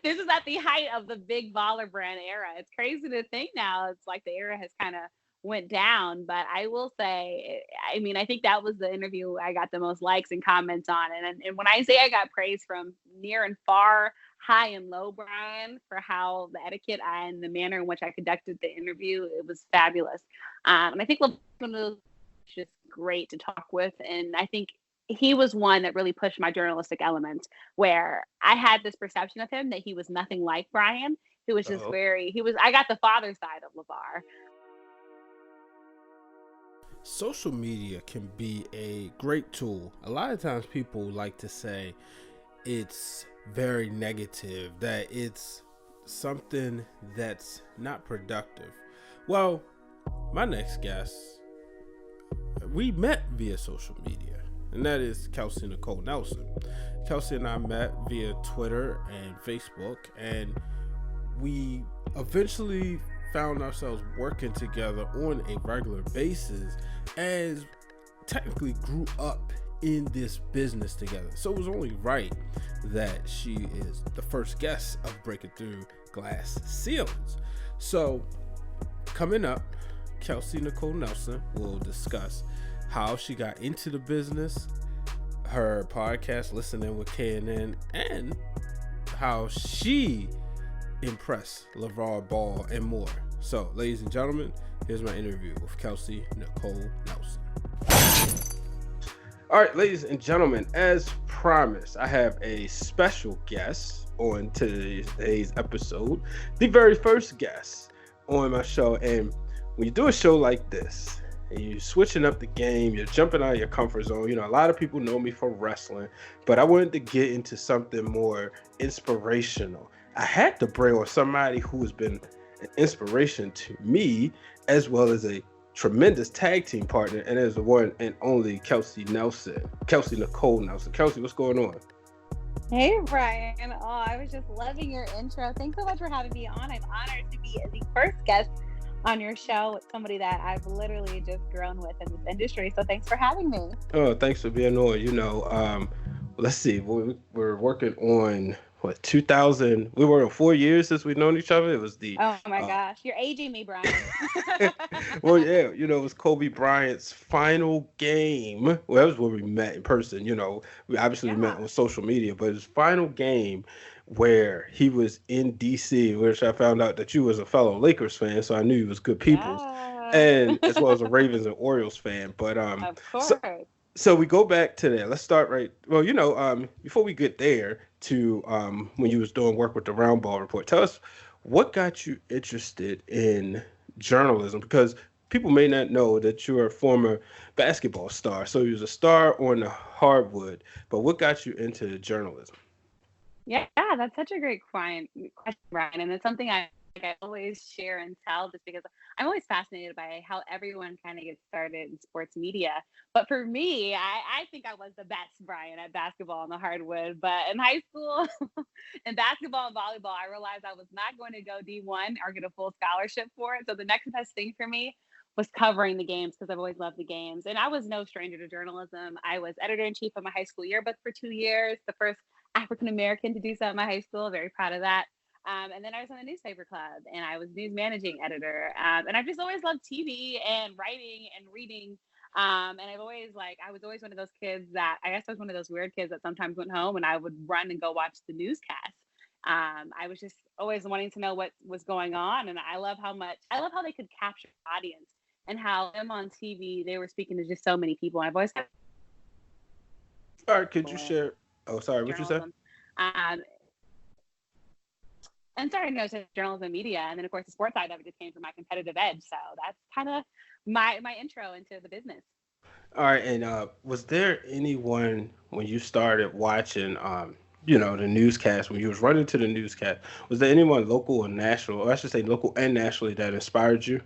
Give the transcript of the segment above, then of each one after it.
This is at the height of the big baller brand era. It's crazy to think now. It's like the era has kind of went down, but I will say, I mean, I think that was the interview I got the most likes and comments on. And when I say I got praise from near and far, high and low, Brian, for how the etiquette and the manner in which I conducted the interview, it was fabulous. And I think LeBron was just great to talk with. And I think he was one that really pushed my journalistic element, where I had this perception of him that he was nothing like Brian. He was just Oh. I got the father side of Lavar. Social media can be a great tool. A lot of times people like to say it's very negative, that it's something that's not productive. Well, my next guest, we met via social media, and that is Kelsey Nicole Nelson. Kelsey and I met via Twitter and Facebook, and we eventually found ourselves working together on a regular basis as technically grew up in this business together. So it was only right that she is the first guest of Breaking Through Glass Ceilings. So coming up, Kelsey Nicole Nelson will discuss how she got into the business, her podcast Listening with KNN, and how she impressed Lavar Ball and more. So, ladies and gentlemen, here's my interview with Kelsey Nicole Nelson. All right, ladies and gentlemen, as promised, I have a special guest on today's episode, the very first guest on my show. And when you do a show like this, and you're switching up the game, you're jumping out of your comfort zone. You know, a lot of people know me for wrestling, but I wanted to get into something more inspirational. I had to bring on somebody who has been an inspiration to me, as well as a tremendous tag team partner, and as the one and only Kelsey Nicole Nelson. Kelsey, what's going on? Hey, Brian. Oh, I was just loving your intro. Thanks so much for having me on. I'm honored to be the first guest on your show with somebody that I've literally just grown with in this industry. So thanks for having me. Oh, thanks for being on. You know, let's see, we're working on 2000. We were on 4 years since we've known each other. It was the Oh my gosh, you're aging me, Brian. well, yeah, you know, it was Kobe Bryant's final game. Well, that was where we met in person. You know, we obviously met on social media, but his final game where he was in DC, which I found out that you was a fellow Lakers fan, so I knew you was good people's, Yeah, and as well as a Ravens and Orioles fan. But of so course. so we go back to there. Let's start right. Well, you know, before we get there to when you was doing work with the Round Ball Report, tell us what got you interested in journalism, because people may not know that you're a former basketball star. So you was a star on the hardwood, but what got you into journalism? Yeah, that's such a great question, Brian. And it's something I always share and tell, just because I'm always fascinated by how everyone kind of gets started in sports media. But for me, I think I was the best, Brian, at basketball on the hardwood. But in high school, in basketball and volleyball, I realized I was not going to go D1 or get a full scholarship for it. So the next best thing for me was covering the games, because I've always loved the games. And I was no stranger to journalism. I was editor in chief of my high school yearbook for 2 years, the first African American to do so at my high school. Very proud of that. And then I was on the newspaper club, and I was news managing editor. And I've just always loved TV and writing and reading. And I was always one of those kids that, I guess I was one of those weird kids that sometimes went home and I would run and go watch the newscast. I was just always wanting to know what was going on. And I love how they could capture the audience, and how them on TV, they were speaking to just so many people. And I've always had All right, could you share? Oh, sorry, what you said? journalism. Um, and started to journalism and media. And then, of course, the sports side of it just came from my competitive edge. So that's kind of my intro into the business. All right, and was there anyone when you started watching, you know, the newscast, when you was running to the newscast, was there anyone local or national, or I should say local and nationally, that inspired you?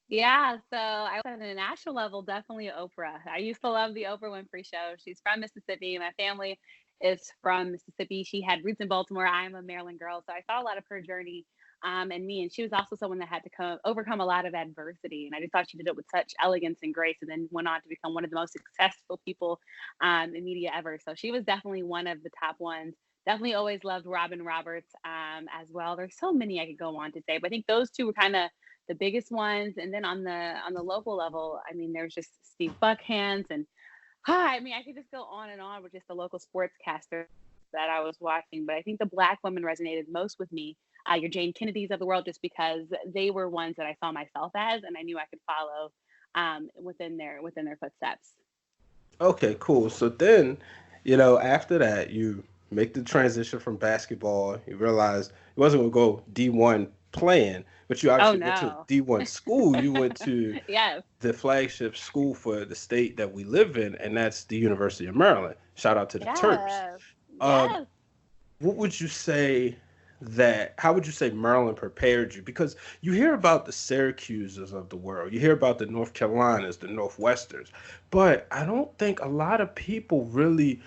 Yeah, so I was at a national level, definitely Oprah. I used to love the Oprah Winfrey Show. She's from Mississippi. My family is from Mississippi. She had roots in Baltimore. I'm a Maryland girl, so I saw a lot of her journey, and me. And she was also someone that had to overcome a lot of adversity. And I just thought she did it with such elegance and grace, and then went on to become one of the most successful people in media ever. So she was definitely one of the top ones Definitely always loved Robin Roberts as well. There's so many I could go on to say, but I think those two were kind of the biggest ones. And then on the local level, I mean, there's just Steve Buckhantz and hi. I mean, I could just go on and on with just the local sportscasters that I was watching, but I think the Black women resonated most with me. Your Jane Kennedys of the world, just because they were ones that I saw myself as, and I knew I could follow within their footsteps. Okay, cool. So then, after that, you make the transition from basketball. You realize you wasn't going to go D1 playing, but you Oh actually went to no. D1 school. You went to Yes. the flagship school for the state that we live in, and that's the University of Maryland. Shout out to the Terps. Yes. Um, Yes. what would you say how would you say Maryland prepared you? Because you hear about the Syracuses of the world, you hear about the North Carolinas, the Northwesters, but I don't think a lot of people really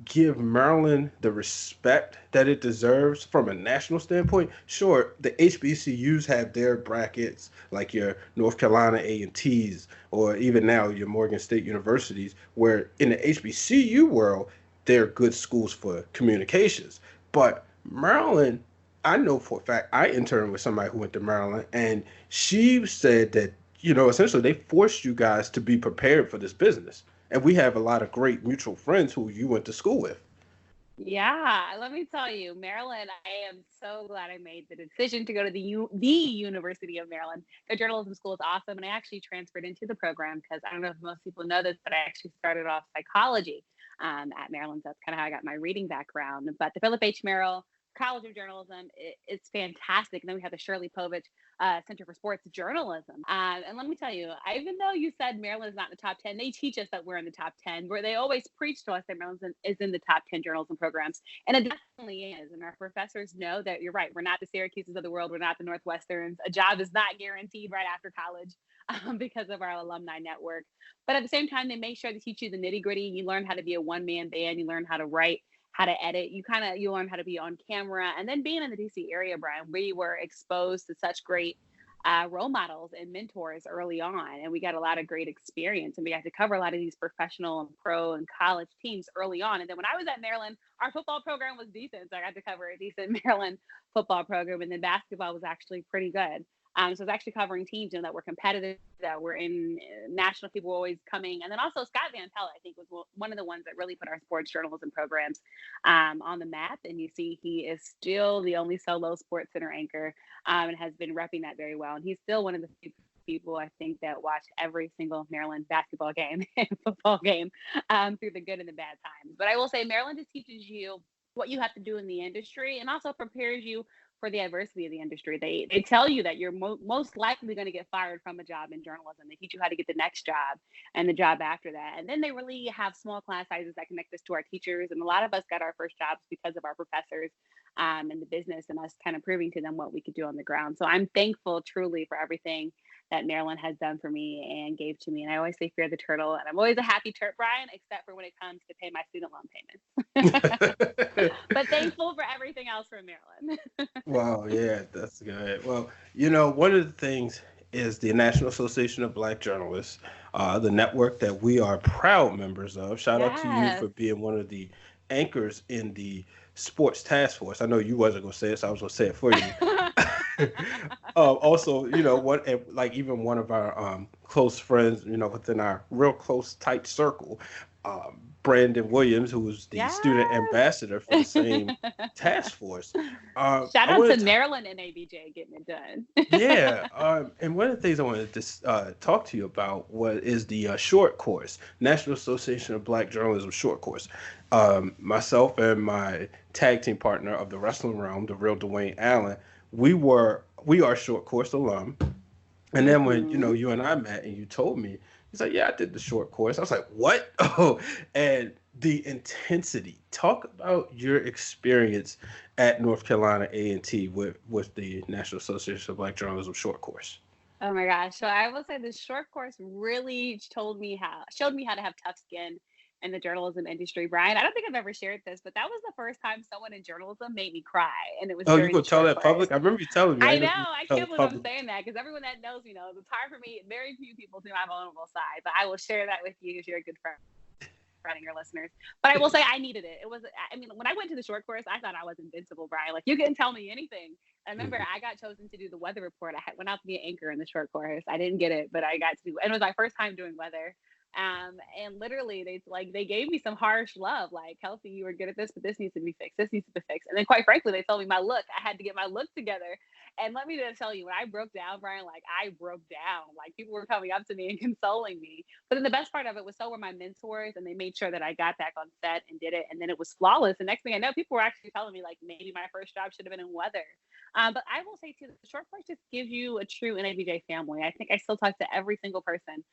give Maryland the respect that it deserves from a national standpoint. Sure, the HBCUs have their brackets, like your North Carolina A&Ts, or even now your Morgan State universities, where in the HBCU world, they're good schools for communications. But Maryland, I know for a fact, I interned with somebody who went to Maryland, and she said that, essentially they forced you guys to be prepared for this business. And we have a lot of great mutual friends who you went to school with. Yeah, let me tell you, Maryland, I am so glad I made the decision to go to the University of Maryland. Their journalism school is awesome, and I actually transferred into the program because I don't know if most people know this, but I actually started off psychology at Maryland. So that's kind of how I got my reading background. But the Philip H. Merrill College of Journalism, it's fantastic. And then we have the Shirley Povich Center for Sports Journalism. And let me tell you, even though you said Maryland is not in the top 10, they teach us that we're in the top 10, where they always preach to us that Maryland is in the top 10 journalism programs. And it definitely is. And our professors know that you're right. We're not the Syracuses of the world. We're not the Northwesterns. A job is not guaranteed right after college because of our alumni network. But at the same time, they make sure to teach you the nitty gritty. You learn how to be a one-man band. You learn how to write, how to edit. You learn how to be on camera. And then being in the DC area, Brian, we were exposed to such great role models and mentors early on, and we got a lot of great experience, and we got to cover a lot of these professional and pro and college teams early on. And then when I was at Maryland, our football program was decent, so I got to cover a decent Maryland football program, and then basketball was actually pretty good. So it's actually covering teams, that were competitive, that were in national. People were always coming, and then also Scott Van Pelt, I think, was one of the ones that really put our sports journalism programs on the map. And you see, he is still the only solo Sports Center anchor, and has been repping that very well. And he's still one of the few people, I think, that watch every single Maryland basketball game and football game through the good and the bad times. But I will say, Maryland just teaches you what you have to do in the industry, and also prepares you for the adversity of the industry. They tell you that you're most likely going to get fired from a job in journalism. They teach you how to get the next job and the job after that. And then they really have small class sizes that connect us to our teachers. And a lot of us got our first jobs because of our professors in the business, and us kind of proving to them what we could do on the ground. So I'm thankful truly for everything that Maryland has done for me and gave to me. And I always say fear the turtle. And I'm always a happy Terp, Brian, except for when it comes to pay my student loan payments. But thankful for everything else from Maryland. Wow, yeah, that's good. Well, one of the things is the National Association of Black Journalists, the network that we are proud members of. Shout out to you Yes. for being one of the anchors in the sports task force. I know you wasn't gonna say it, so I was gonna say it for you. Also, like even one of our close friends, within our real close tight circle, Brandon Williams, who was the student Yes. ambassador for the same task force. Shout I out to wanted to, Maryland and ABJ getting it done. yeah, and one of the things I wanted to talk to you about is the short course, National Association of Black Journalism short course. Myself and my tag team partner of the wrestling realm, the real Dwayne Allen, we are short course alum. And then when Mm-hmm. you and I met and you told me, he's like, "Yeah, I did the short course." I was like, "What?" Oh, and the intensity. Talk about your experience at North Carolina A&T with the National Association of Black Journalism short course. Oh my gosh. So I will say the short course really showed me how to have tough skin in the journalism industry, Brian. I don't think I've ever shared this, but that was the first time someone in journalism made me cry. And it was Oh, you during gonna the tell short that course. public? I remember you telling me. I I didn't know. know you I tell the can't believe I'm public. saying that because everyone that knows it's hard for me. Very few people see my vulnerable side, but I will share that with you because you're a good friend. running your listeners. But I will say I needed it. It was, I mean, when I went to the short course, I thought I was invincible, Brian. Like, you couldn't tell me anything. I remember Mhm. I got chosen to do the weather report. Went out to be an anchor in the short course. I didn't get it, but I got to do, and it was my first time doing weather. And literally they gave me some harsh love, like, Kelsey, you were good at this, but this needs to be fixed. This needs to be fixed. And then quite frankly, they told me my look, I had to get my look together. And let me just tell you, when I broke down, Brian, like, I broke down. Like, people were coming up to me and consoling me. But then the best part of it was, so were my mentors, and they made sure that I got back on set and did it. And then it was flawless. And next thing I know, people were actually telling me, like, maybe my first job should have been in weather. But I will say, too, the short course just gives you a true NABJ family. I think I still talk to every single person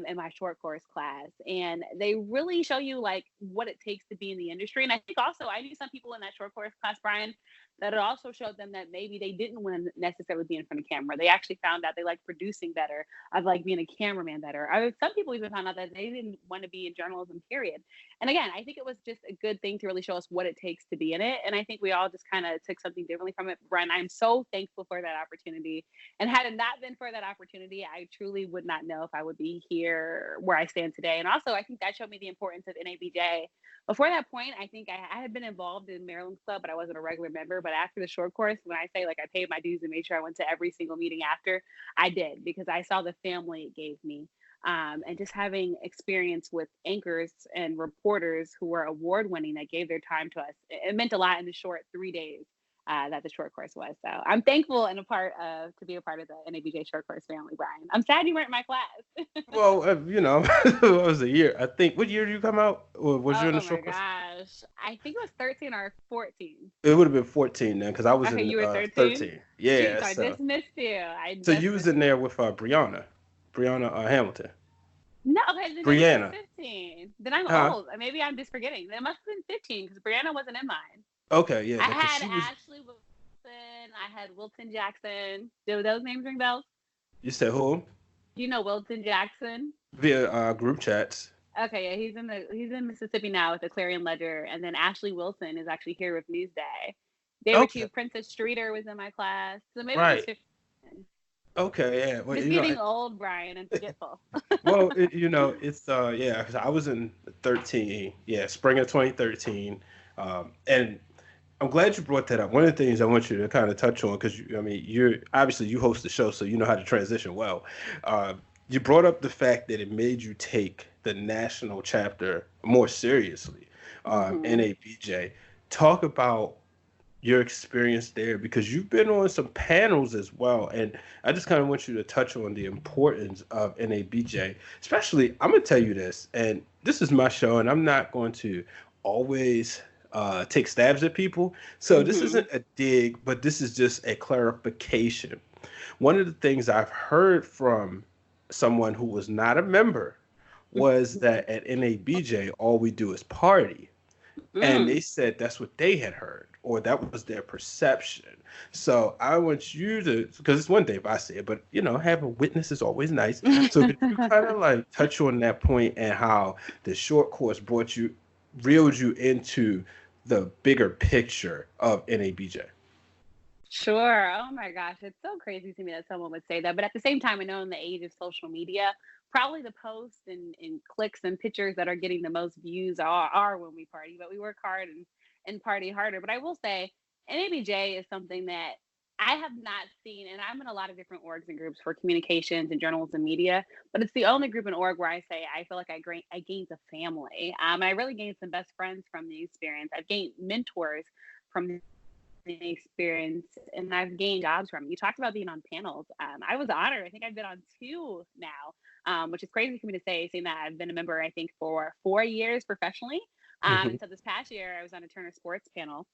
in my short course class, and they really show you like what it takes to be in the industry. And I think also I knew some people in that short course class, Brian, that it also showed them that maybe they didn't want to necessarily be in front of camera. They actually found out they like producing better, of like being a cameraman better. Some people even found out that they didn't want to be in journalism, period. And again, I think it was just a good thing to really show us what it takes to be in it. And I think we all just kind of took something differently from it. Brian, I'm so thankful for that opportunity. And had it not been for that opportunity, I truly would not know if I would be here where I stand today. And also, I think that showed me the importance of NABJ. Before that point, I think I had been involved in Maryland's club, but I wasn't a regular member. But after the short course, when I say like I paid my dues and made sure I went to every single meeting after, I did, because I saw the family it gave me. And just having experience with anchors and reporters who were award winning that gave their time to us, it meant a lot in the short 3 days that the short course was. So I'm thankful and to be a part of the NABJ short course family, Brian. I'm sad you weren't in my class. Well, it was a year. I think. What year did you come out? Or was you in the Oh my short course? gosh. I think it was 13 or 14. It would have been 14 then, because I was Okay, in you were 13? 13. Shoot, Yeah, so I so just missed you. I so just you was missed in you. there with Brianna Hamilton, No, okay, then maybe it was Brianna. 15. Then I'm Huh? old. Maybe I'm just forgetting. It must have been 15 because Brianna wasn't in mine. Okay, yeah, I because had she was. Ashley Wilson. I had Wilton Jackson. Do those names ring bells? You said who? Do you know Wilton Jackson? Via group chats. Okay, yeah, he's in Mississippi now with the Clarion Ledger, and then Ashley Wilson is actually here with Newsday. They were Okay, two. Princess Streeter was in my class, so maybe it was right. 15. Okay, yeah. I'm Well, just getting old, Brian, and forgetful. it's yeah, 'cause I was in 13, yeah, spring of 2013, and I'm glad you brought that up. One of the things I want you to kind of touch on, because I mean, you host the show, so you know how to transition well. Uh, you brought up the fact that it made you take the national chapter more seriously, Hmm. NABJ. Talk about your experience there, because you've been on some panels as well, and I just kind of want you to touch on the importance of NABJ. Especially, I'm gonna tell you this, and this is my show, and I'm not going to always take stabs at people. So this Hmm. isn't a dig, but this is just a clarification. One of the things I've heard from someone who was not a member was that at NABJ all we do is party, and Mm. they said that's what they had heard, or that was their perception. So I want you to, because it's one thing if I say it, but having a witness is always nice. So could you kind of like touch on that point, and how the short course reeled you into the bigger picture of NABJ? Sure. Oh my gosh. It's so crazy to me that someone would say that. But at the same time, I know in the age of social media, probably the posts and clicks and pictures that are getting the most views are when we party, but we work hard and party harder. But I will say NABJ is something that I have not seen, and I'm in a lot of different orgs and groups for communications and journalism and media, but it's the only group in org where I say I feel like I gained a family. I really gained some best friends from the experience. I've gained mentors from experience, and I've gained jobs from. You talked about being on panels. I was honored. I think I've been on two now, which is crazy for me to say, seeing that I've been a member, I think, for 4 years professionally. Hmm. And so this past year, I was on a Turner Sports panel,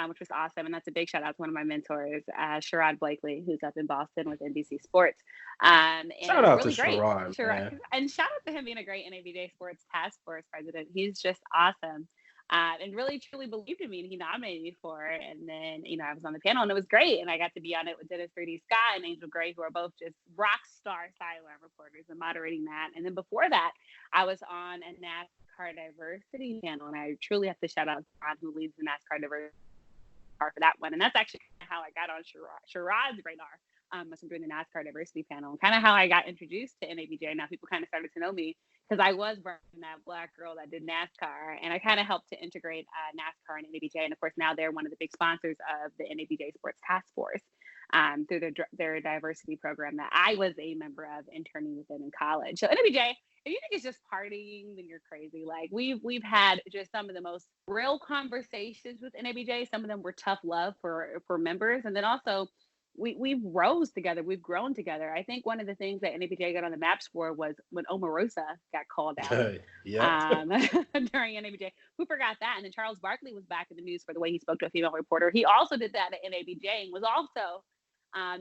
which was awesome. And that's a big shout out to one of my mentors, Sherrod Blakely, who's up in Boston with NBC Sports. And it Shout was out to really great. Sharon, Sherrod, man. and shout out to him being a great NABJ Sports Task Force president. He's just awesome, and really truly believed in me, and he nominated me for it. And then I was on the panel, and it was great, and I got to be on it with Dennis 3D Sky and Angel Gray, who are both just rock star sideline reporters, and moderating that. And then before that, I was on a NASCAR diversity panel, and I truly have to shout out Ron, who leads the NASCAR diversity for that one. And that's actually how I got on Sherrod's radar. Was from doing the NASCAR diversity panel, and kind of how I got introduced to NABJ. Now people kind of started to know me because I was that black girl that did NASCAR, and I kind of helped to integrate NASCAR and NABJ. And of course, now they're one of the big sponsors of the NABJ Sports Task Force through their diversity program that I was a member of interning with them in college. So NABJ, if you think it's just partying, then you're crazy. Like we've had just some of the most real conversations with NABJ. Some of them were tough love for members, and then also we've rose together. We've grown together. I think one of the things that NABJ got on the maps for was when Omarosa got called out during NABJ. Who forgot that? And then Charles Barkley was back in the news for the way he spoke to a female reporter. He also did that at NABJ and was also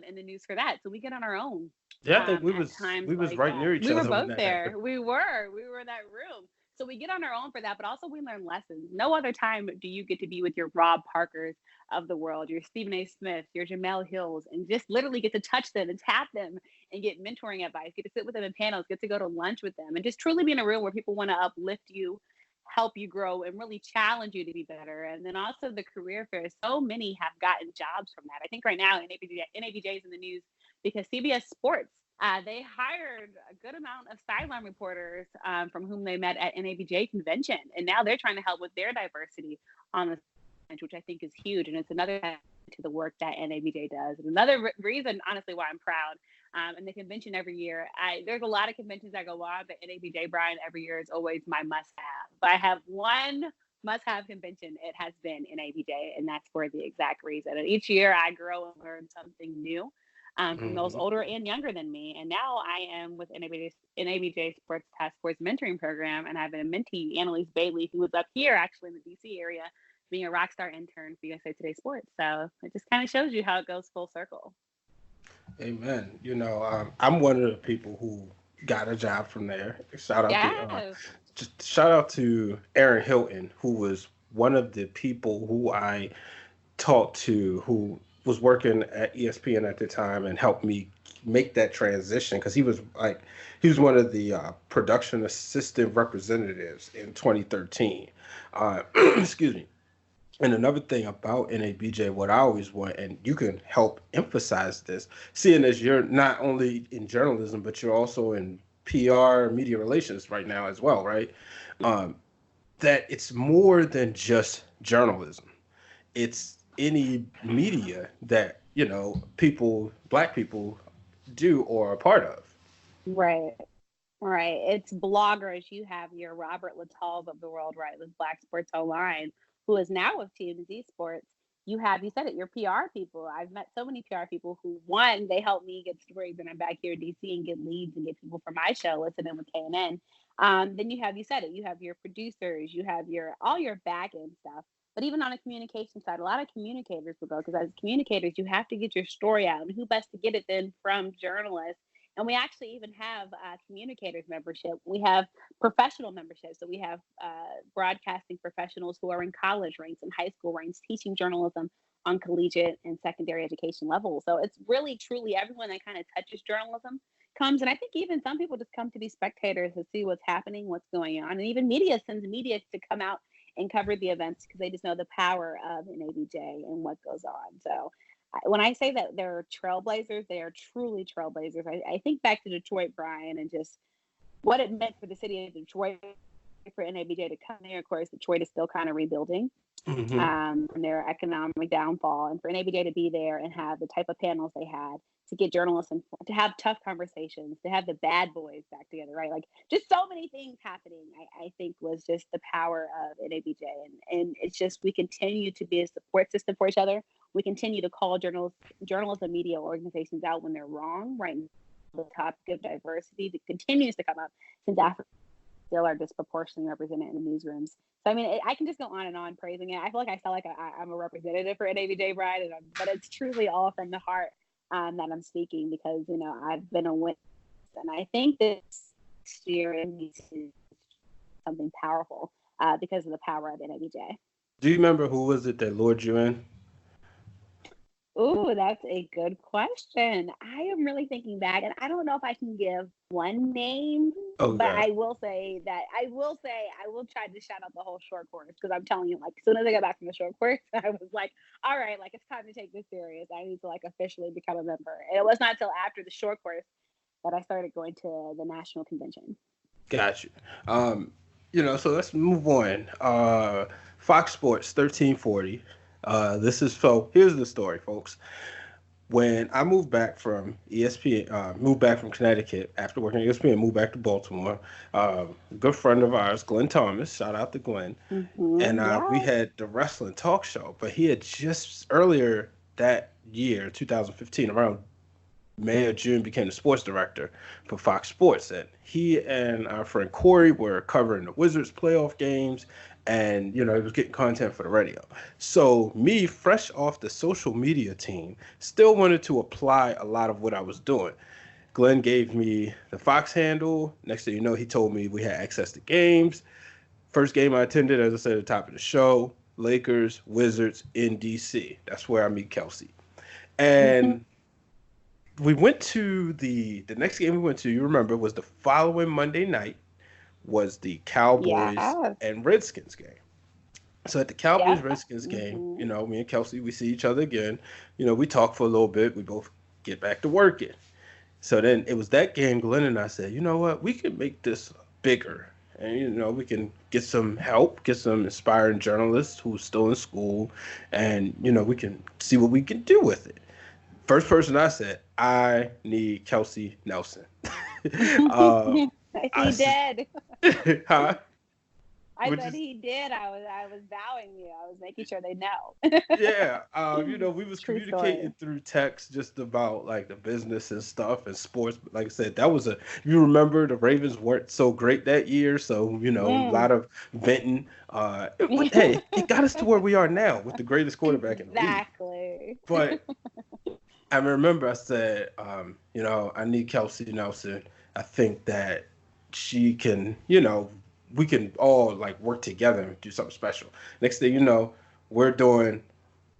in the news for that. So we get on our own. Yeah, I think we was right near each other. We were both there. We were in that room. So we get on our own for that, but also we learn lessons. No other time do you get to be with your Rob Parkers of the world, your Stephen A. Smith, your Jamel Hills, and just literally get to touch them and tap them and get mentoring advice, get to sit with them in panels, get to go to lunch with them, and just truly be in a room where people want to uplift you, help you grow, and really challenge you to be better. And then also the career fairs. So many have gotten jobs from that. I think right now NABJ is in the news because CBS Sports, they hired a good amount of sideline reporters from whom they met at NABJ convention. And now they're trying to help with their diversity on the bench, which I think is huge. And it's another to the work that NABJ does. And another reason, honestly, why I'm proud. And the convention every year, there's a lot of conventions that go on, but NABJ, Brian, every year is always my must-have. But I have one must-have convention. It has been NABJ, and that's for the exact reason. And each year I grow and learn something new. From those older and younger than me. And now I am with NABJ Sports Task Force Mentoring Program, and I have a mentee, Annalise Bailey, who was up here actually in the DC area, being a rock star intern for USA Today Sports. So it just kind of shows you how it goes full circle. Amen. I'm one of the people who got a job from there. Shout out to Aaron Hilton, who was one of the people who I talked to, who was working at ESPN at the time and helped me make that transition, because he was one of the production assistant representatives in 2013. Excuse me. And another thing about NABJ, what I always want, and you can help emphasize this, seeing as you're not only in journalism, but you're also in PR, media relations right now as well, right? That it's more than just journalism. It's any media that, Black people do or are a part of. Right. It's bloggers. You have your Robert Littals of the world, right, with Black Sports Online, who is now with TMZ Sports. You said it, your PR people. I've met so many PR people who, one, they help me get stories, and I'm back here in DC and get leads and get people for my show listening with KNN. Then you said it, you have your producers, you have all your back end stuff. But even on a communication side, a lot of communicators will go, because as communicators, you have to get your story out. And who best to get it than from journalists? And we actually even have communicators membership. We have professional membership. So we have broadcasting professionals who are in college ranks and high school ranks teaching journalism on collegiate and secondary education levels. So it's really, truly everyone that kind of touches journalism comes. And I think even some people just come to be spectators to see what's happening, what's going on. And even media sends media to come out and cover the events because they just know the power of NABJ and what goes on. So when I say that they're trailblazers, they are truly trailblazers. I think back to Detroit, Brian, and just what it meant for the city of Detroit for NABJ to come there. Of course, Detroit is still kind of rebuilding from their economic downfall, and for NABJ to be there and have the type of panels they had, to get journalists and to have tough conversations, to have the bad boys back together, right? Like just so many things happening, I think was just the power of NABJ. And it's just, we continue to be a support system for each other. We continue to call journalists and media organizations out when they're wrong, right? The topic of diversity that continues to come up since Africa still are disproportionately represented in the newsrooms. So, I mean, I can just go on and on praising it. I feel like I sound like I'm a representative for NABJ, Brian, but it's truly all from the heart. That I'm speaking, because I've been a witness, and I think this year is something powerful because of the power of NABJ. Do you remember who was it that lured you in? Ooh, that's a good question. I am really thinking back, and I don't know if I can give one name, but I will say I will try to shout out the whole short course, because I'm telling you, like, as soon as I got back from the short course, I was like, all right, like, it's time to take this serious. I need to officially become a member. And it was not until after the short course that I started going to the national convention. Got you. So let's move on. Fox Sports 1340. Here's the story, folks. When I moved back from ESPN, moved back from Connecticut after working at ESPN, moved back to Baltimore. A good friend of ours, Glenn Thomas, shout out to Glenn, and we Yeah. had the wrestling talk show. But he had just earlier that year, 2015, around May or June, became the sports director for Fox Sports. And he and our friend Corey were covering the Wizards playoff games, and he was getting content for the radio. So me, fresh off the social media team, still wanted to apply a lot of what I was doing. Glenn gave me the Fox handle. Next thing you know, he told me we had access to games. First game I attended, as I said at the top of the show, Lakers, Wizards in DC. That's where I meet Kelsey. And we went to the next game we went to, you remember, was the following Monday night, was the Cowboys Yeah. and Redskins game. So at the Cowboys Yeah. Redskins game, me and Kelsey, we see each other again. We talk for a little bit. We both get back to working. So then it was that game. Glenn and I said, you know what, we can make this bigger, and we can get some help, get some inspiring journalists who's still in school, and we can see what we can do with it. First person I said, I need Kelsey Nelson. He did. Huh? I Which said is, he did. I was bowing you. I was making sure they know. yeah. We was True communicating story. through text just about like the business and stuff and sports. But like I said, that was you remember the Ravens weren't so great that year. So, a lot of venting. Hey, it got us to where we are now with the greatest quarterback in the league. Exactly. But I remember I said, I need Kelsey Nelson. I think that she can, we can all like work together and do something special. Next thing you know, we're doing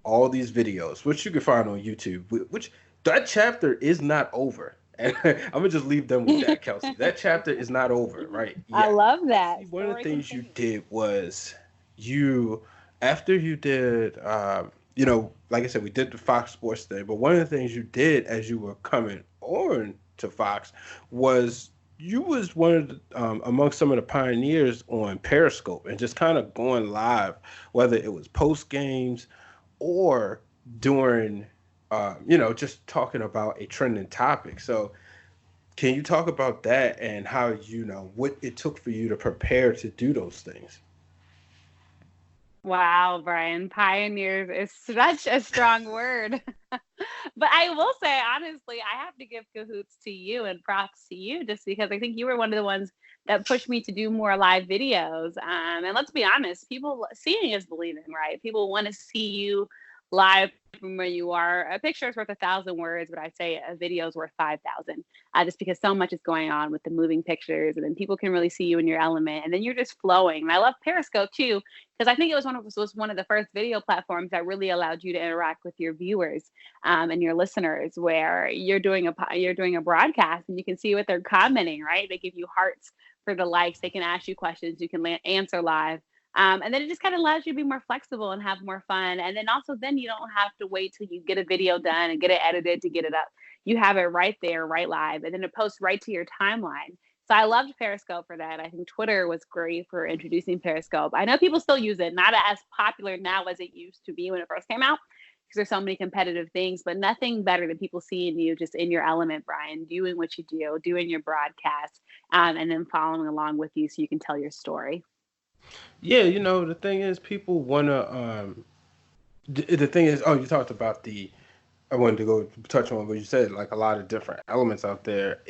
all these videos, which you can find on YouTube, which that chapter is not over. And I'm gonna just leave them with that, Kelsey. That chapter is not over, right? I Yet. love See, that. one of the Story things you continues. did was you, after you did, like I said, we did the Fox Sports thing, but one of the things you did as you were coming on to Fox was you was one of the, amongst some of the pioneers on Periscope and just kind of going live, whether it was post games or during, just talking about a trending topic. So, can you talk about that and how what it took for you to prepare to do those things? Wow, Brian, pioneers is such a strong word. But I will say, honestly, I have to give cahoots to you and props to you just because I think you were one of the ones that pushed me to do more live videos. And let's be honest, people seeing is believing, right? People want to see you live from where you are. A picture is worth 1,000 words, but I say a video is worth 5,000. Just because so much is going on with the moving pictures, and then people can really see you in your element, and then you're just flowing. And I love Periscope too, because I think it was one of the first video platforms that really allowed you to interact with your viewers and your listeners, where you're doing a broadcast and you can see what they're commenting. Right, they give you hearts for the likes. They can ask you questions. You can answer live. And then it just kind of allows you to be more flexible and have more fun. And then also, then you don't have to wait till you get a video done and get it edited to get it up. You have it right there, right live, and then it posts right to your timeline. So I loved Periscope for that. I think Twitter was great for introducing Periscope. I know people still use it, not as popular now as it used to be when it first came out, because there's so many competitive things, but nothing better than people seeing you just in your element, Brian, doing what you do, doing your broadcast, and then following along with you so you can tell your story. Yeah, the thing is, people wanna. The thing is, oh, you talked about the. I wanted to go touch on what you said, like a lot of different elements out there.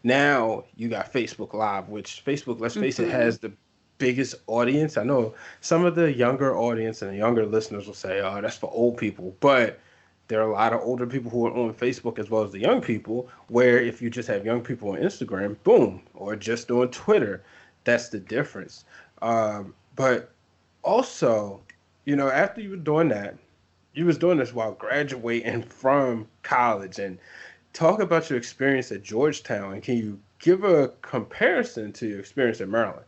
Now you got Facebook Live, which Facebook, let's face it, Mm-hmm. has the biggest audience. I know some of the younger audience and the younger listeners will say, "Oh, that's for old people," but there are a lot of older people who are on Facebook as well as the young people. Where if you just have young people on Instagram, boom, or just on Twitter, that's the difference. But also, after you were doing that, you was doing this while graduating from college, and talk about your experience at Georgetown. And can you give a comparison to your experience at Maryland?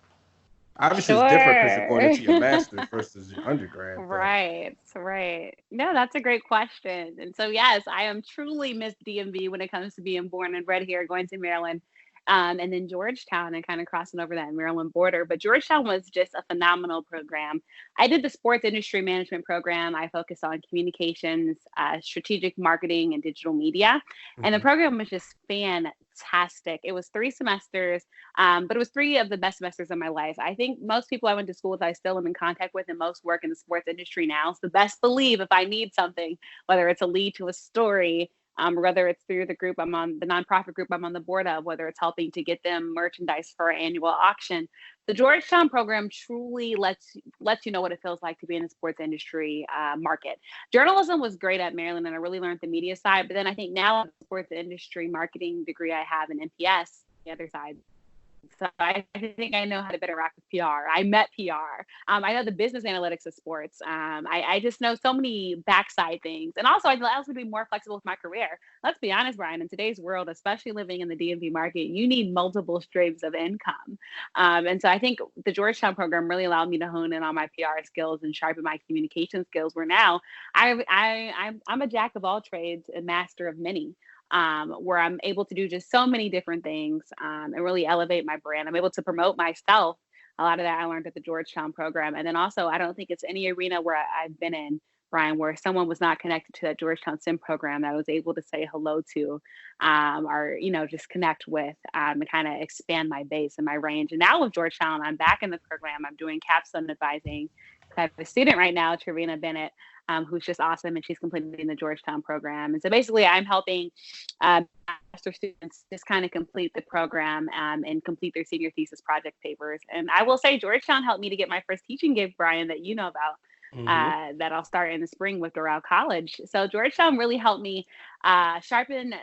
Obviously, it's different because you're going Sure. into your master's versus your undergrad, but Right, right. No, that's a great question. And so, yes, I am truly Miss DMV when it comes to being born and bred here, going to Maryland. and then Georgetown, and kind of crossing over that Maryland border. But Georgetown was just a phenomenal program. I did the sports industry management program. I focused on communications, strategic marketing, and digital media. And the program was just fantastic. It was 3 semesters, but it was 3 of the best semesters of my life. I think most people I went to school with, I still am in contact with, and most work in the sports industry now. So best believe if I need something, whether it's a lead to a story, whether it's through the group I'm on, the nonprofit group I'm on the board of, whether it's helping to get them merchandise for our annual auction. The Georgetown program truly lets you know what it feels like to be in the sports industry market. Journalism was great at Maryland, and I really learned the media side. But then I think now the sports industry marketing degree I have in NPS, the other side. So I think I know how to better interact with PR. I met PR. I know the business analytics of sports. I just know so many backside things. And also, I also be more flexible with my career. Let's be honest, Brian, in today's world, especially living in the DMV market, you need multiple streams of income. And so I think the Georgetown program really allowed me to hone in on my PR skills and sharpen my communication skills, where now I'm a jack of all trades, a master of many. Where I'm able to do just so many different things and really elevate my brand. I'm able to promote myself. A lot of that I learned at the Georgetown program. And then also, I don't think it's any arena where I've been in, Brian, where someone was not connected to that Georgetown Sim program that I was able to say hello to or, just connect with and kind of expand my base and my range. And now with Georgetown, I'm back in the program. I'm doing capstone advising. I have a student right now, Trevina Bennett, who's just awesome, and she's completing the Georgetown program. And so basically, I'm helping master students just kind of complete the program and complete their senior thesis project papers. And I will say, Georgetown helped me to get my first teaching gig, Brian, that you know about. That I'll start in the spring with Doral College. So Georgetown really helped me sharpen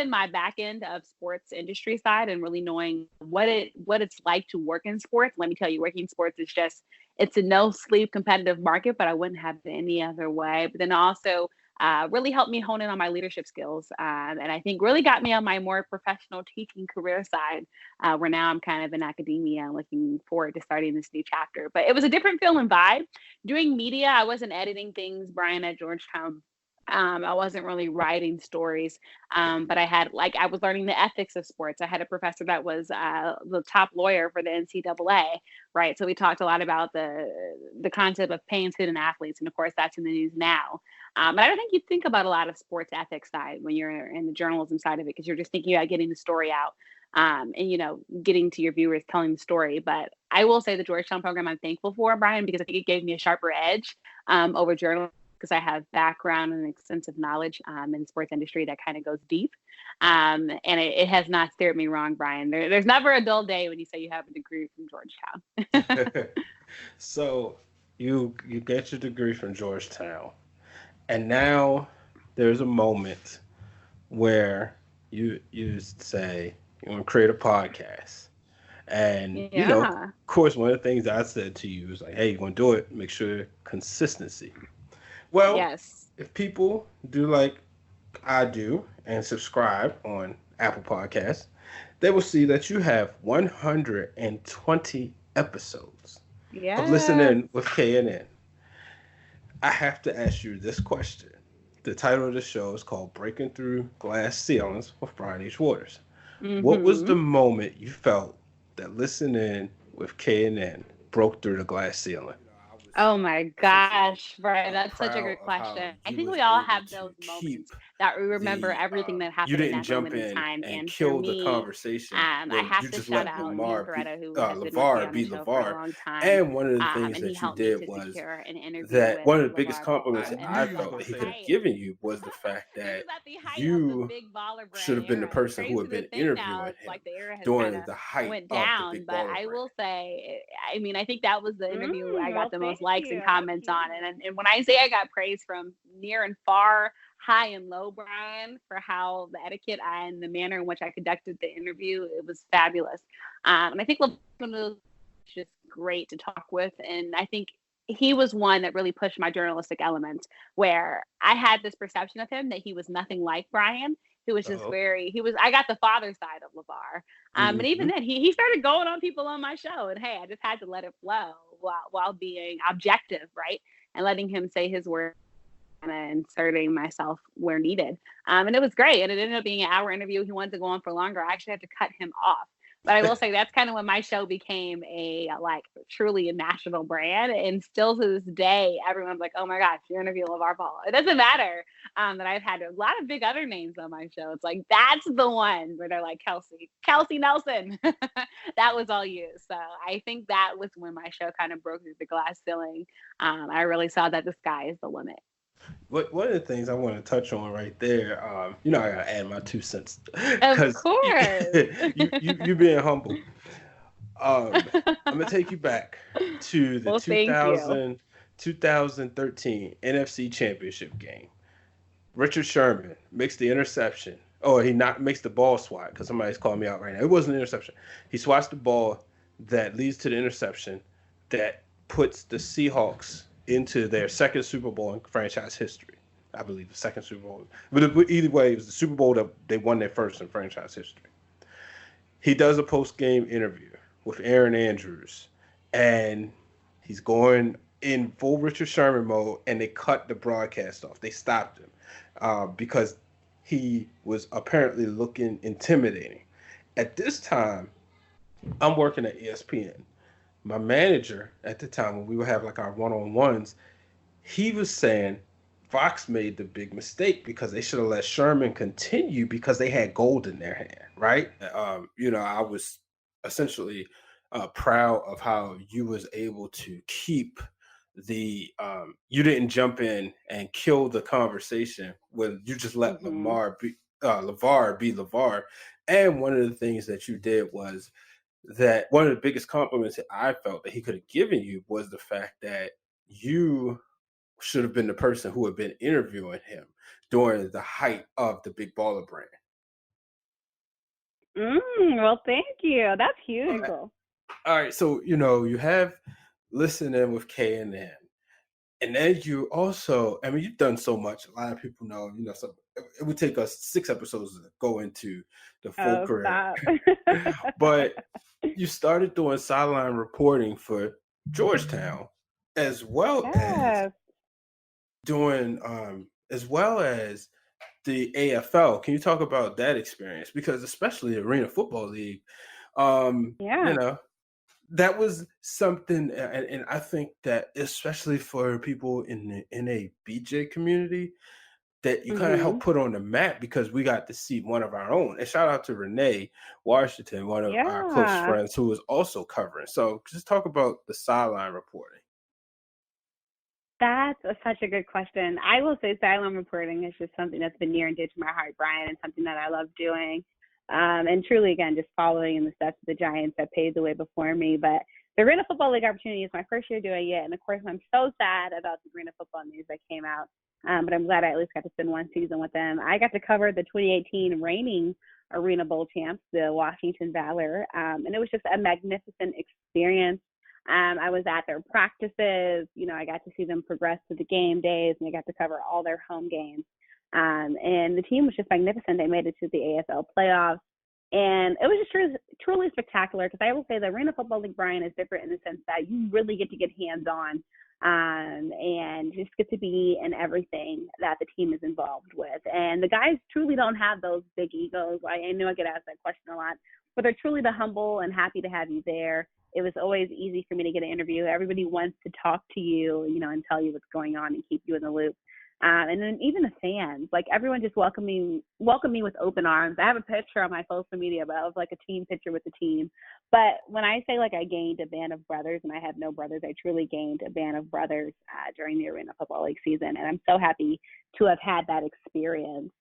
my back end of sports industry side and really knowing what it's like to work in sports. Let me tell you, working in sports is it's a no sleep competitive market, but I wouldn't have it any other way. But then also really helped me hone in on my leadership skills. And I think really got me on my more professional teaching career side, where now I'm kind of in academia and looking forward to starting this new chapter. But it was a different feel and vibe. Doing media, I wasn't editing things, Brian, at Georgetown. I wasn't really writing stories, but I was learning the ethics of sports. I had a professor that was the top lawyer for the NCAA, right? So we talked a lot about the concept of paying student athletes, and of course that's in the news now. But I don't think you think about a lot of sports ethics side when you're in the journalism side of it, because you're just thinking about getting the story out and getting to your viewers, telling the story. But I will say the Georgetown program I'm thankful for, Brian, because I think it gave me a sharper edge over journalism, because I have background and extensive knowledge in the sports industry that kind of goes deep. And it has not steered me wrong, Brian. There's never a dull day when you say you have a degree from Georgetown. So you get your degree from Georgetown, and now there's a moment where you say you want to create a podcast. And, of course, one of the things I said to you is like, hey, you want to do it, make sure consistency. Well, yes. If people do like I do and subscribe on Apple Podcasts, they will see that you have 120 episodes of Listening with KNN. I have to ask you this question. The title of the show is called Breaking Through Glass Ceilings with Brian H. Waters. What was the moment you felt that Listening with KNN broke through the glass ceiling? Oh my gosh, Brian, that's such a great question. I think we all have those moments that we remember everything that happened in that moment in time. And kill for me, the conversation. I have to shout out Ian Coretta, who has been with me Lavar on be the show Lavar. for a long time. And one of the things and that he you helped did me to was secure an interview that with one of the biggest Lavar compliments Ball. that I felt he could have given you was the fact that you should have been the person who had been interviewing him like the era has during the height went of the down. big But baller I brand. will say, I mean, I think that was the interview I got the most thank likes you. and comments on. And when I say I got praise from near and far, high and low, Brian, for how the etiquette and the manner in which I conducted the interview, it was fabulous. And I think LeVar was just great to talk with. And I think he was one that really pushed my journalistic element, where I had this perception of him that he was nothing like Brian. He was just I got the father side of LeVar. And even then he started going on people on my show, and hey, I just had to let it flow while being objective, right? And letting him say his words kind of inserting myself where needed. And it was great. And it ended up being an hour interview. He wanted to go on for longer. I actually had to cut him off. But I will say that's kind of when my show became a like truly a national brand. And still to this day, everyone's like, oh my gosh, you're interviewing LeVar Ball. It doesn't matter that I've had a lot of big other names on my show. It's like, that's the one where they're like, Kelsey Nelson. That was all you. So I think that was when my show kind of broke through the glass ceiling. I really saw that the sky is the limit. One of the things I want to touch on right there, I gotta add my 2 cents Of course, you being humble. I'm gonna take you back to the 2013 NFC Championship game. Richard Sherman makes the interception. Oh, he not makes the ball swat because somebody's calling me out right now. It wasn't an interception. He swats the ball that leads to the interception that puts the Seahawks into their second Super Bowl in franchise history. I believe the second Super Bowl. But either way, it was the Super Bowl that they won their first in franchise history. He does a post-game interview with Aaron Andrews, and he's going in full Richard Sherman mode, and they cut the broadcast off. They stopped him because he was apparently looking intimidating. At this time, I'm working at ESPN. My manager at the time, when we would have like our one-on-ones, he was saying Fox made the big mistake because they should have let Sherman continue because they had gold in their hand, right? I was essentially proud of how you was able to keep the you didn't jump in and kill the conversation when you just let LaVar be LaVar. And one of the things that you did was that one of the biggest compliments that I felt that he could have given you was the fact that you should have been the person who had been interviewing him during the height of the Big Baller brand. Well, thank you. That's huge. All right. So, you have listening with K&M. And then you also, you've done so much. A lot of people know, so it would take us 6 episodes to go into the full career. But you started doing sideline reporting for Georgetown, as well as doing, as well as the AFL. Can you talk about that experience? Because especially the Arena Football League, that was something, and I think that especially for people in a BJ community, that you kind of helped put on the map because we got to see one of our own. And shout out to Renee Washington, one of our close friends who was also covering. So just talk about the sideline reporting. That's such a good question. I will say sideline reporting is just something that's been near and dear to my heart, Brian, and something that I love doing. And truly, again, just following in the steps of the Giants that paved the way before me. But the Arena Football League opportunity is my first year doing it. And of course, I'm so sad about the Arena Football news that came out. But I'm glad I at least got to spend one season with them. I got to cover the 2018 reigning Arena Bowl champs, the Washington Valor. And it was just a magnificent experience. I was at their practices. I got to see them progress to the game days, and I got to cover all their home games. And the team was just magnificent. They made it to the AFL playoffs. And it was just truly spectacular because I will say the Arena Football League, Brian, is different in the sense that you really get to get hands-on and just get to be in everything that the team is involved with. And the guys truly don't have those big egos. I know I get asked that question a lot, but they're truly the humble and happy to have you there. It was always easy for me to get an interview. Everybody wants to talk to you, and tell you what's going on and keep you in the loop. And then even the fans, like everyone just welcomed me with open arms. I have a picture on my social media of like a team picture with the team. But when I say like I gained a band of brothers, and I have no brothers, I truly gained a band of brothers during the Arena Football League season. And I'm so happy to have had that experience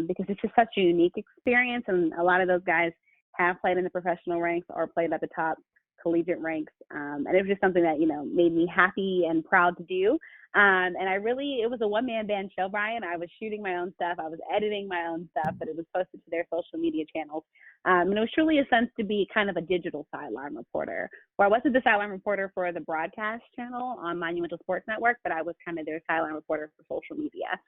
because it's just such a unique experience. And a lot of those guys have played in the professional ranks or played at the top collegiate ranks. And it was just something that, made me happy and proud to do. And it was a one-man band show, Brian. I was shooting my own stuff. I was editing my own stuff, but it was posted to their social media channels. And it was truly a sense to be kind of a digital sideline reporter, where I wasn't the sideline reporter for the broadcast channel on Monumental Sports Network, but I was kind of their sideline reporter for social media,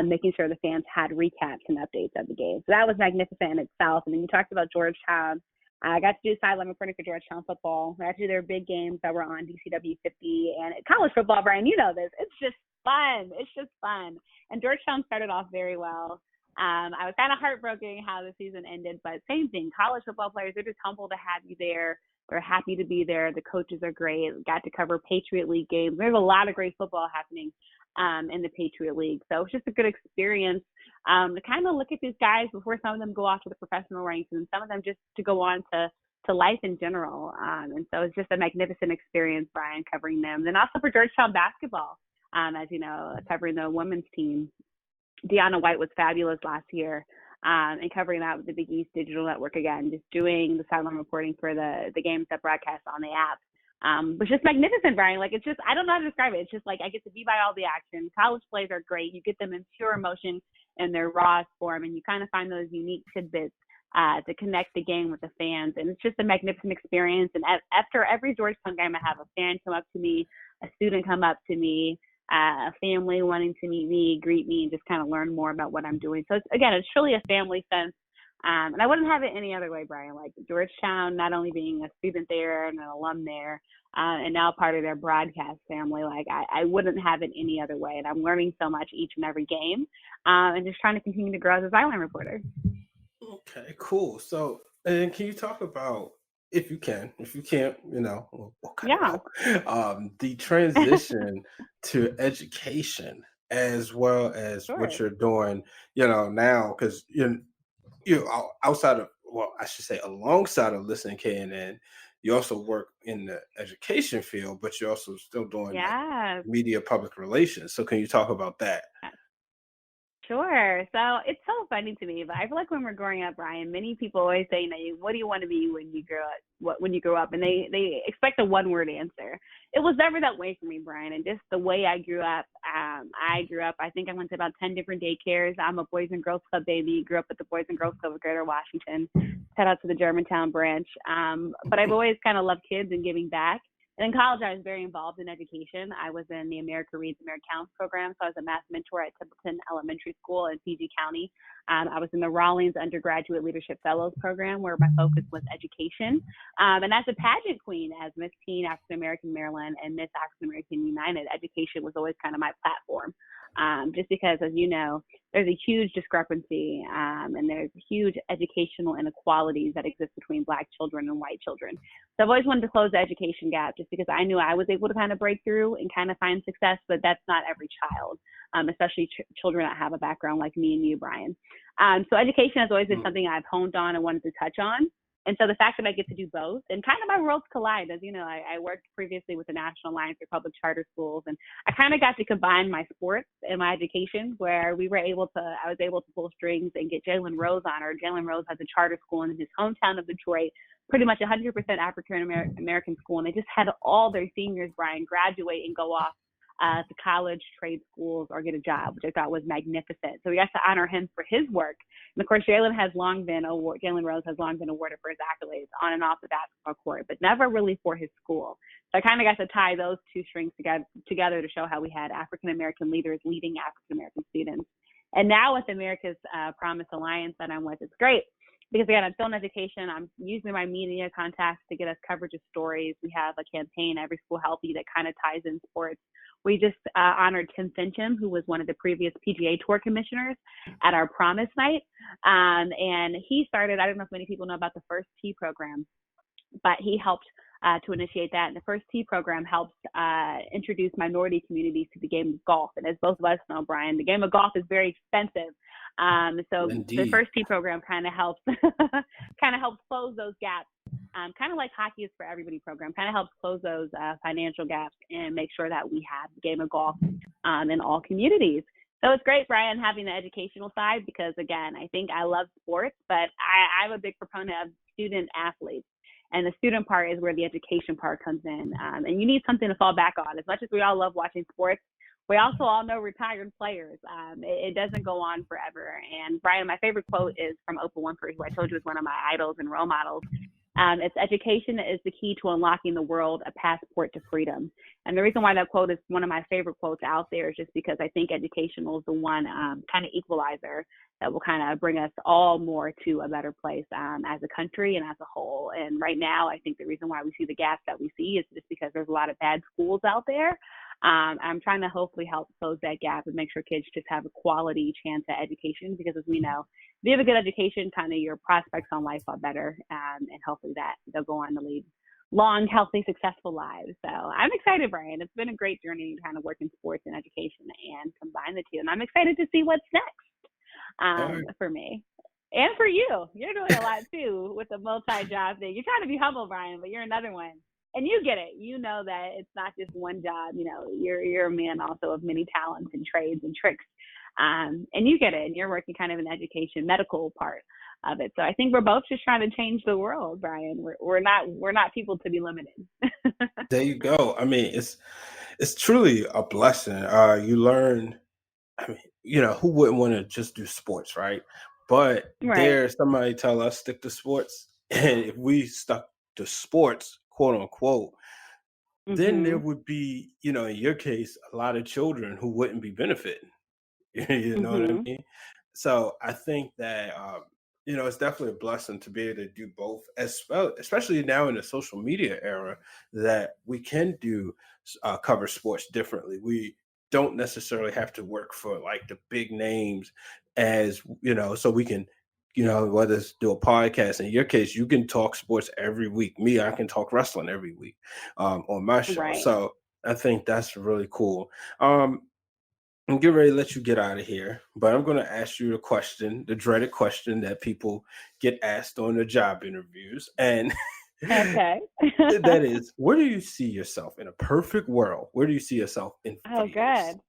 making sure the fans had recaps and updates of the game. So that was magnificent in itself. And then you talked about Georgetown. I got to do sideline reporting for Georgetown football. I got to do their big games that were on DCW 50 and college football, Brian. You know this. It's just fun. It's just fun. And Georgetown started off very well. I was kind of heartbroken how the season ended, but same thing. College football players, they're just humble to have you there. They're happy to be there. The coaches are great. Got to cover Patriot League games. There's a lot of great football happening in the Patriot League. So it's just a good experience to kind of look at these guys before some of them go off to the professional ranks and some of them just to go on to life in general. And so it's just a magnificent experience, Brian, covering them. And also for Georgetown basketball, as you know, covering the women's team. Deanna White was fabulous last year. And covering that with the Big East Digital Network again, just doing the sideline reporting for the games that broadcast on the app. Was just magnificent, Brian. Like, it's just, I don't know how to describe it. It's just like I get to be by all the action. College plays are great. You get them in pure emotion in their rawest form, and you kind of find those unique tidbits to connect the game with the fans. And it's just a magnificent experience. And after every Georgetown game, I have a fan come up to me, a student come up to me, a family wanting to meet me, greet me, and just kind of learn more about what I'm doing. So it's truly a family sense. And I wouldn't have it any other way, Brian. Like Georgetown, not only being a student there and an alum there, and now part of their broadcast family, like I wouldn't have it any other way. And I'm learning so much each and every game, and just trying to continue to grow as a sideline reporter. Okay, cool. So, and can you talk about, if you can, if you can't, we'll cut it out, the transition to education as well as what you're doing, now, because you're outside of, well, I should say alongside of listening KNN, you also work in the education field, but you're also still doing like media public relations. So can you talk about that? Sure. So it's so funny to me, but I feel like when we're growing up, Brian, many people always say, what do you want to be when you grow up? When you grow up, and they expect a one-word answer. It was never that way for me, Brian. And just the way I grew up, I think I went to about 10 different daycares. I'm a Boys and Girls Club baby. Grew up at the Boys and Girls Club of Greater Washington. Shout out to the Germantown branch. But I've always kind of loved kids and giving back. And in college, I was very involved in education. I was in the America Reads, America Counts program, so I was a math mentor at Templeton Elementary School in PG County. I was in the Rawlings Undergraduate Leadership Fellows program, where my focus was education. And as a pageant queen, as Miss Teen African American Maryland and Miss African American United, education was always kind of my platform. Just because, as you know, there's a huge discrepancy and there's huge educational inequalities that exist between Black children and white children. So I've always wanted to close the education gap just because I knew I was able to kind of break through and kind of find success, but that's not every child, especially children that have a background like me and you, Brian. So education has always been something I've honed on and wanted to touch on. And so the fact that I get to do both and kind of my worlds collide, as you know, I worked previously with the National Alliance for Public Charter Schools, and I kind of got to combine my sports and my education, where I was able to pull strings and get Jalen Rose on. Jalen Rose has a charter school in his hometown of Detroit, pretty much 100% African American school, and they just had all their seniors, Brian, graduate and go off to college, trade schools, or get a job, which I thought was magnificent. So we got to honor him for his work. And of course, Jalen Rose has long been awarded for his accolades on and off the basketball court, but never really for his school. So I kind of got to tie those two strings together to show how we had African American leaders leading African American students. And now with America's Promise Alliance that I'm with, it's great. Because again, I'm still in education. I'm using my media contacts to get us coverage of stories. We have a campaign, Every School Healthy, that kind of ties in sports. We just honored Tim Fincham, who was one of the previous PGA Tour commissioners, at our Promise Night. And he started, I don't know if many people know about the First Tee program, but he helped to initiate that. And the First Tee program helps introduce minority communities to the game of golf. And as both of us know, Brian, the game of golf is very expensive. So Indeed. The First Tee program kind of helps close those gaps. Kind of like Hockey is for Everybody program, kind of helps close those financial gaps and make sure that we have the game of golf in all communities. So it's great, Brian, having the educational side, because again, I think I love sports, but I'm a big proponent of student athletes. And the student part is where the education part comes in. And you need something to fall back on. As much as we all love watching sports, we also all know retired players. It doesn't go on forever. And Brian, my favorite quote is from Oprah Winfrey, who I told you is one of my idols and role models. It's education is the key to unlocking the world, a passport to freedom. And the reason why that quote is one of my favorite quotes out there is just because I think education is the one kind of equalizer that will kind of bring us all more to a better place as a country and as a whole. And right now, I think the reason why we see the gaps that we see is just because there's a lot of bad schools out there. I'm trying to hopefully help close that gap and make sure kids just have a quality chance at education, because as we know, if you have a good education, kind of your prospects on life are better, and hopefully that they'll go on to lead long, healthy, successful lives. So I'm excited, Brian. It's been a great journey to kind of work in sports and education and combine the two. And I'm excited to see what's next for me. And for you. You're doing a lot too with the multi-job thing. You're trying to be humble, Brian, but you're another one. And you get it. You know that it's not just one job. You know, you're a man also of many talents and trades and tricks. And you get it. And you're working kind of in education, medical part of it. So I think we're both just trying to change the world, Brian. We're not people to be limited. There you go. I mean, it's truly a blessing. You learn. I mean, who wouldn't want to just do sports, right? But Right. somebody tell us stick to sports, and if we stuck to sports, quote unquote, then there would be, in your case, a lot of children who wouldn't be benefiting. You know what I mean? So I think that it's definitely a blessing to be able to do both, as well, especially now in the social media era, that we can do cover sports differently. We don't necessarily have to work for like the big names, as so we can, whether it's do a podcast. In your case, you can talk sports every week. Me, I can talk wrestling every week on my show. Right. So I think that's really cool. I'm getting ready to let you get out of here, but I'm going to ask you the dreaded question that people get asked on their job interviews. And okay. that is, where do you see yourself in a perfect world? Where do you see yourself in 5 years? Good.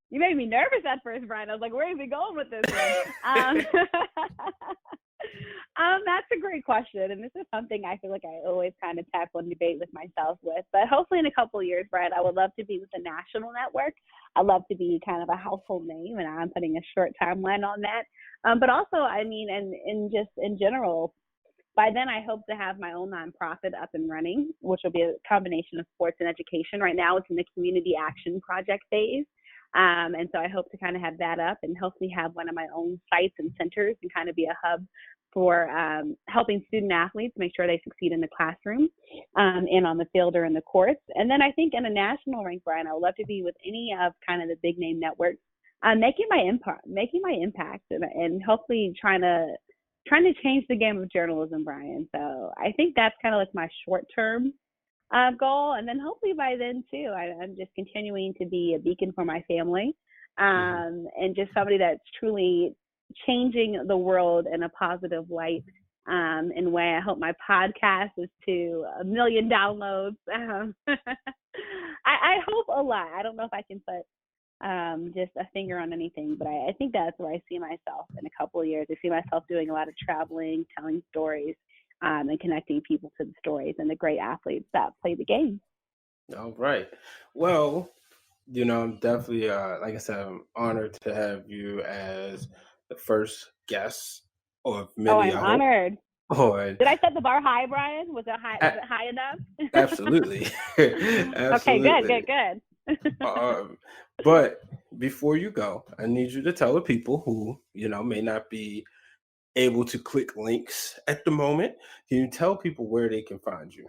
You made me nervous at first, Brian. I was like, where is he going with this one? That's a great question. And this is something I feel like I always kind of tackle and debate with myself with. But hopefully in a couple of years, Brian, I would love to be with a national network. I'd love to be kind of a household name, and I'm putting a short timeline on that. But also, I mean, and just in general, by then I hope to have my own nonprofit up and running, which will be a combination of sports and education. Right now it's in the community action project phase. And so I hope to kind of have that up and hopefully have one of my own sites and centers and kind of be a hub for helping student athletes make sure they succeed in the classroom and on the field or in the courts. And then I think in a national rank, Brian, I would love to be with any of kind of the big name networks, making my impact and hopefully trying to change the game of journalism, Brian. So I think that's kind of like my short term goal. And then hopefully by then too, I'm just continuing to be a beacon for my family and just somebody that's truly changing the world in a positive light in a way. I hope my podcast is to 1 million downloads. I hope a lot. I don't know if I can put just a finger on anything, but I think that's where I see myself in a couple of years. I see myself doing a lot of traveling, telling stories, and connecting people to the stories and the great athletes that play the game. All right. Well, I'm definitely, like I said, I'm honored to have you as the first guest of many. I'm honored. Did I set the bar high, Brian? Was it high? Was it high enough? Absolutely. Absolutely. Okay, good. But before you go, I need you to tell the people who, may not be able to click links at the moment. Can you tell people where they can find you?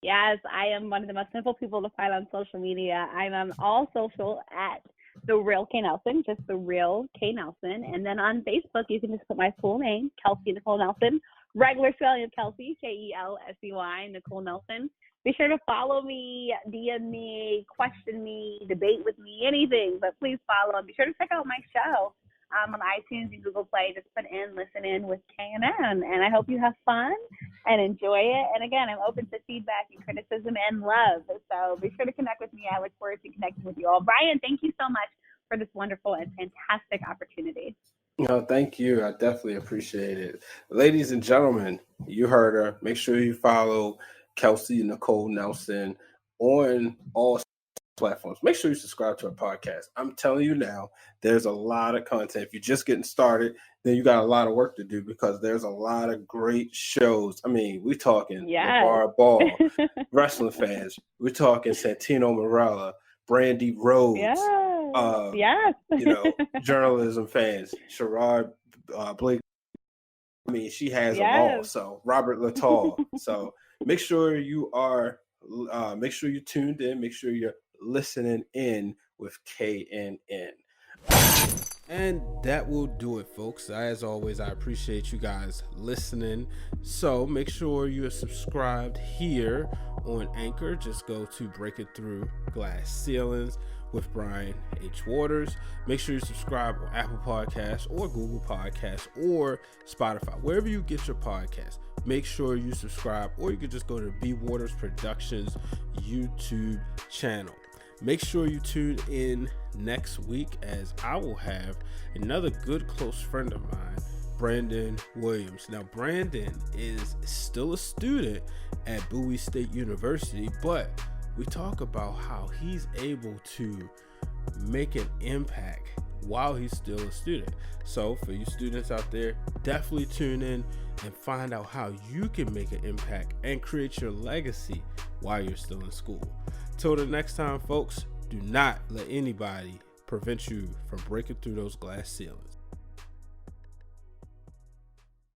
Yes, I am one of the most simple people to find on social media. I'm on all social at The Real K Nelson, just The Real K Nelson. And then on Facebook, you can just put my full name, Kelsey Nicole Nelson, regular spelling of Kelsey, Kelsey, Nicole Nelson. Be sure to follow me, DM me, question me, debate with me, anything. But please follow and be sure to check out my show on iTunes and Google Play. Just put in, listen in with K&N. And I hope you have fun and enjoy it. And again, I'm open to feedback and criticism and love. So be sure to connect with me. I look forward to connecting with you all. Brian, thank you so much for this wonderful and fantastic opportunity. No, thank you. I definitely appreciate it. Ladies and gentlemen, you heard her. Make sure you follow Kelsey Nicole Nelson on all platforms. Make sure you subscribe to our podcast. I'm telling you now, there's a lot of content. If you're just getting started, then you got a lot of work to do because there's a lot of great shows. I mean, we're talking Lavar Ball, wrestling fans. We're talking Santino Marella, Brandy Rhodes. Journalism fans, Sherrod Blake. I mean, she has them all. So Robert Littall. So make sure you tuned in. Make sure you're listening in with KNN. And that will do it, folks. As always, I appreciate you guys listening. So make sure you're subscribed here on Anchor. Just go to Break It Through Glass Ceilings with Brian H. Waters. Make sure you subscribe on Apple Podcasts or Google Podcasts or Spotify, wherever you get your podcasts. Make sure you subscribe, or you can just go to B. Waters Productions YouTube channel. Make sure you tune in next week, as I will have another good close friend of mine, Brandon Williams. Now, Brandon is still a student at Bowie State University, but we talk about how he's able to make an impact while he's still a student. So for you students out there, definitely tune in and find out how you can make an impact and create your legacy while you're still in school. Till the next time, folks, do not let anybody prevent you from breaking through those glass ceilings.